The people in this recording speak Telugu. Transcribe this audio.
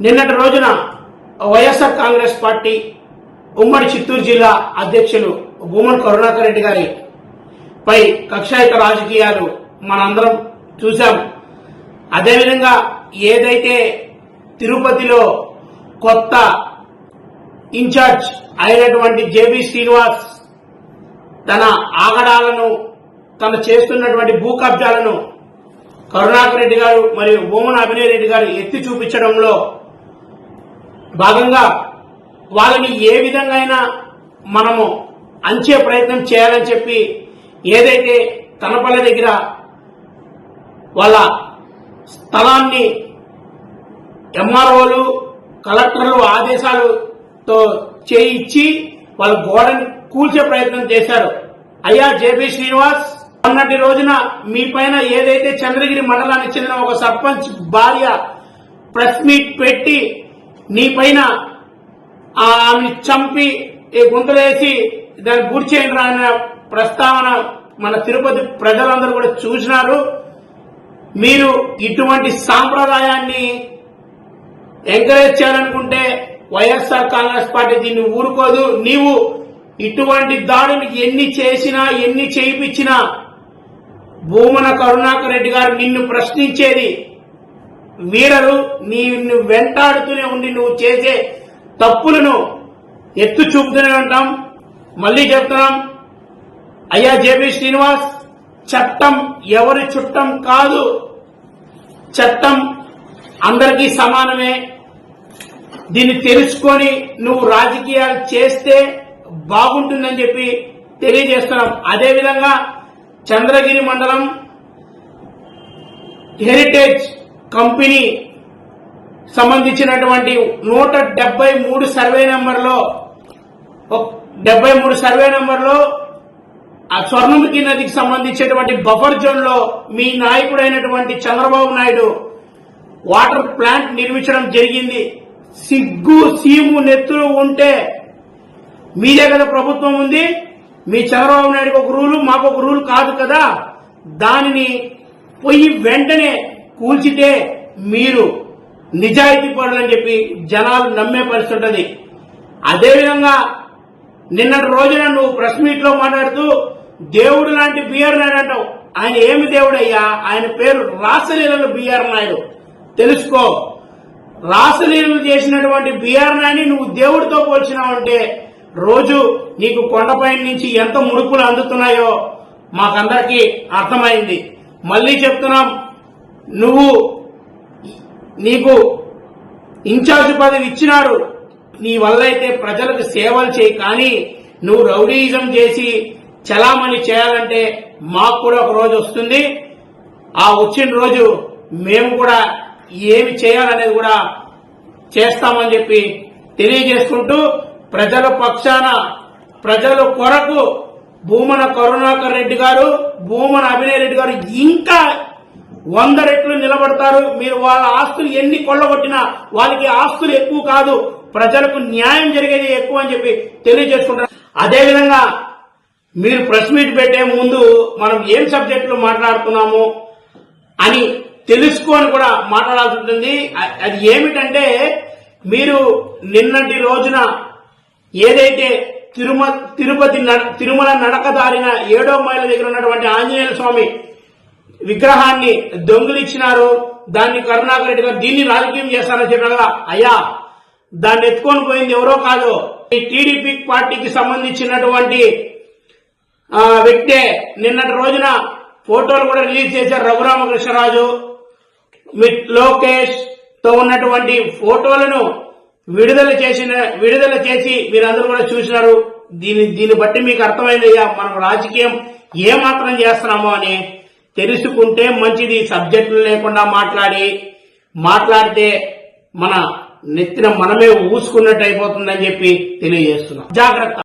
నిన్నటి రోజున వైఎస్ఆర్ కాంగ్రెస్ పార్టీ ఉమ్మడి చిత్తూరు జిల్లా అధ్యక్షులు భూమన కరుణాకర్ రెడ్డి గారి పై కక్షాయుత రాజకీయాలు మనందరం చూశాం. అదేవిధంగా ఏదైతే తిరుపతిలో కొత్త ఇన్ఛార్జ్ అయినటువంటి జేబీ శ్రీనివాస్ తన ఆగడాలను తను చేస్తున్నటువంటి భూ కబ్జాలను కరుణాకర్ రెడ్డి గారు మరియు భూమన అభినయ్ రెడ్డి గారు ఎత్తి చూపించడంలో భాగంగా వాళ్ళని ఏ విధంగా మనము అంచే ప్రయత్నం చేయాలని చెప్పి ఏదైతే తనపల్లి దగ్గర వాళ్ళ స్థలాన్ని ఎంఆర్ఓలు కలెక్టర్లు ఆదేశాలతో చేయించి వాళ్ళ గోడని కూల్చే ప్రయత్నం చేశారు. అయ్యా జేబీ శ్రీనివాస్, మొన్నటి రోజున మీ పైన ఏదైతే చంద్రగిరి మండలానికి చెందిన ఒక సర్పంచ్ భార్య ప్రెస్ మీట్ పెట్టి నీ పైన ఆమె చంపి గుంతలేసి దాన్ని గురి చేయండి అన్న ప్రస్తావన మన తిరుపతి ప్రజలందరూ కూడా చూసినారు. మీరు ఇటువంటి సాంప్రదాయాన్ని ఎంకరేజ్ చేయాలనుకుంటే వైఎస్ఆర్ కాంగ్రెస్ పార్టీ దీన్ని ఊరుకోదు. నీవు ఇటువంటి దాడులు ఎన్ని చేసినా ఎన్ని చేయించినా భూమన కరుణాకర్ రెడ్డి గారు నిన్ను ప్రశ్నించేది వీరరు. నిన్ను వెంటాడుతూనే ఉండి నువ్వు చేసే తప్పులను ఎత్తు చూపుతూనే ఉంటాం. మళ్లీ చెప్తున్నాం, అయ్యా జేబీ శ్రీనివాస్, చట్టం ఎవరి చుట్టం కాదు, చట్టం అందరికీ సమానమే. దీన్ని తెలుసుకొని నువ్వు రాజకీయాలు చేస్తే బాగుంటుందని చెప్పి తెలియజేస్తున్నాం. అదేవిధంగా చంద్రగిరి మండలం హెరిటేజ్ కంపెనీ సంబంధించినటువంటి 173 సర్వే నెంబర్లో ఆ స్వర్ణముఖి నదికి సంబంధించినటువంటి బఫర్ జోన్ లో మీ నాయకుడైనటువంటి చంద్రబాబు నాయుడు వాటర్ ప్లాంట్ నిర్మించడం జరిగింది. సిగ్గు సీము నెత్తులు ఉంటే మీదే కదా ప్రభుత్వం ఉంది. మీ చంద్రబాబు నాయుడుకి ఒక రూలు, మాకు ఒక రూల్ కాదు కదా. దానిని పోయి వెంటనే కూల్చితే మీరు నిజాయితీ పరులని చెప్పి జనాలు నమ్మే పరిస్థితి ఉంటుంది. అదేవిధంగా నిన్నటి రోజున నువ్వు ప్రెస్ మీట్ లో మాట్లాడుతూ దేవుడు లాంటి బిఆర్ నాయుడు అంటావు. ఆయన ఏమి దేవుడయ్యా? ఆయన పేరు రాసలీలలు బిఆర్ నాయుడు. తెలుసుకో, రాసలీలలు చేసినటువంటి బిఆర్ నాయుడిని నువ్వు దేవుడితో పోల్చినావంటే రోజు నీకు కొండపై నుంచి ఎంత ముడుపులు అందుతున్నాయో మాకందరికీ అర్థమైంది. మళ్లీ చెప్తున్నాం, నీకు ఇన్ఛార్జ్ పదవి ఇచ్చినారు, నీ వల్ల అయితే ప్రజలకు సేవలు చేయి. కానీ నువ్వు రౌడీయిజం చేసి చలామణి చేయాలంటే మాకు కూడా ఒక రోజు వస్తుంది. ఆ వచ్చిన రోజు మేము కూడా ఏమి చేయాలనేది కూడా చేస్తామని చెప్పి తెలియజేసుకుంటూ, ప్రజల పక్షాన ప్రజల కొరకు భూమన కరుణాకర్ రెడ్డి గారు, భూమన అభినయ్ రెడ్డి గారు ఇంకా 100 రెట్లు నిలబడతారు. మీరు వాళ్ళ ఆస్తులు ఎన్ని కొల్లగొట్టినా వాళ్ళకి ఆస్తులు ఎక్కువ కాదు, ప్రజలకు న్యాయం జరిగేది ఎక్కువ అని చెప్పి తెలియజేసుకుంటారు. అదేవిధంగా మీరు ప్రెస్ మీట్ పెట్టే ముందు మనం ఏం సబ్జెక్టులు మాట్లాడుతున్నాము అని తెలుసుకొని కూడా మాట్లాడాల్సి ఉంటుంది. అది ఏమిటంటే, మీరు నిన్నటి రోజున ఏదైతే తిరుమల నడకదారిన 7వ మైల దగ్గర ఉన్నటువంటి ఆంజనేయ స్వామి విగ్రహాన్ని దొంగిలిచ్చినారు. దాన్ని కరుణాకర్ రెడ్డి గారు దీన్ని రాజకీయం చేస్తారని చెప్పారు కదా. అయ్యా, దాన్ని ఎత్తుకొని పోయింది ఎవరో కాదు, ఈ టీడీపీ పార్టీకి సంబంధించినటువంటి వ్యక్తే. నిన్నటి రోజున ఫోటోలు కూడా రిలీజ్ చేశారు. రఘురామకృష్ణరాజు, లోకేష్ తో ఉన్నటువంటి ఫోటోలను విడుదల చేసి మీరందరూ కూడా చూసినారు. దీన్ని బట్టి మీకు అర్థమైందయ్యా మనం రాజకీయం ఏమాత్రం చేస్తున్నామో అని. తెలుసుకుంటే మంచిది. సబ్జెక్టులు లేకుండా మాట్లాడితే మన నెత్తిన మనమే ఊసుకున్నట్టు అయిపోతుందని చెప్పి తెలియజేస్తున్నాం. జాగ్రత్త.